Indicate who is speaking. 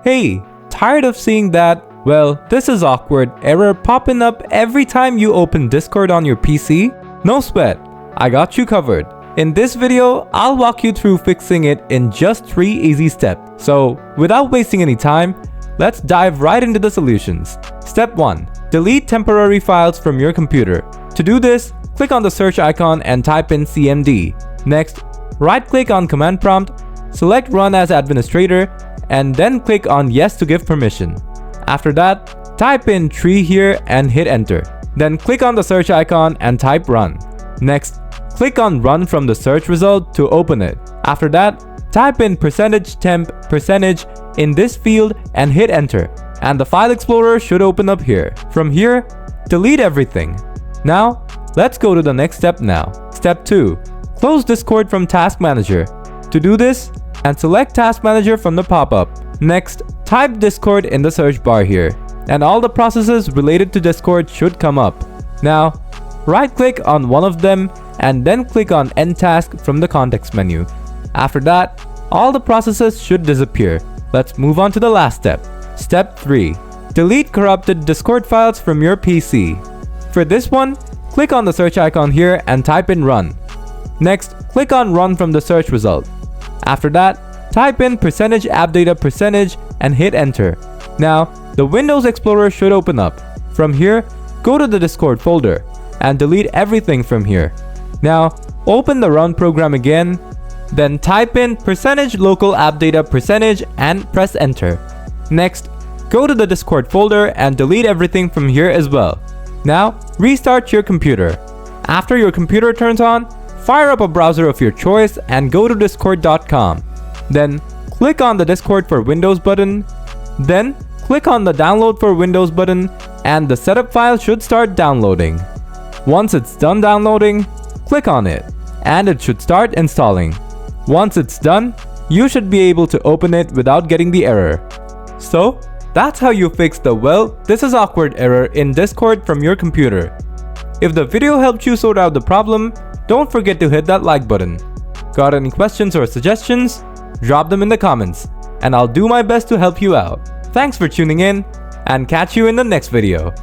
Speaker 1: Hey, tired of seeing that, well, this is awkward error popping up every time you open Discord on your PC? No sweat, I got you covered. In this video, I'll walk you through fixing it in just 3 easy steps. So, without wasting any time, let's dive right into the solutions. Step 1. Delete temporary files from your computer. To do this, click on the search icon and type in cmd. Next, right-click on command prompt, select Run as Administrator, and then click on Yes to give permission. After that, type in tree here and hit enter. Then click on the search icon and type Run. Next, click on Run from the search result to open it. After that, type in %temp% in this field and hit enter. And the file explorer should open up here. From here, delete everything. Now, let's go to the next step now. Step 2. Close Discord from Task Manager. To do this, and select Task Manager from the pop-up. Next, type Discord in the search bar here, and all the processes related to Discord should come up. Now, right-click on one of them, and then click on End Task from the context menu. After that, all the processes should disappear. Let's move on to the last step. Step 3. Delete corrupted Discord files from your PC. For this one, click on the search icon here and type in Run. Next, click on Run from the search result. After that, type in %appdata% and hit enter. Now, the Windows Explorer should open up. From here, go to the Discord folder and delete everything from here. Now, open the Run program again, then type in %localappdata% and press enter. Next, go to the Discord folder and delete everything from here as well. Now, restart your computer. After your computer turns on, fire up a browser of your choice and go to discord.com. Then click on the Discord for Windows button. Then click on the Download for Windows button and the setup file should start downloading. Once it's done downloading, click on it and it should start installing. Once it's done, you should be able to open it without getting the error. So, that's how you fix the "well, this is awkward" error in Discord from your computer. If the video helped you sort out the problem, don't forget to hit that like button. Got any questions or suggestions? Drop them in the comments, and I'll do my best to help you out. Thanks for tuning in, and catch you in the next video.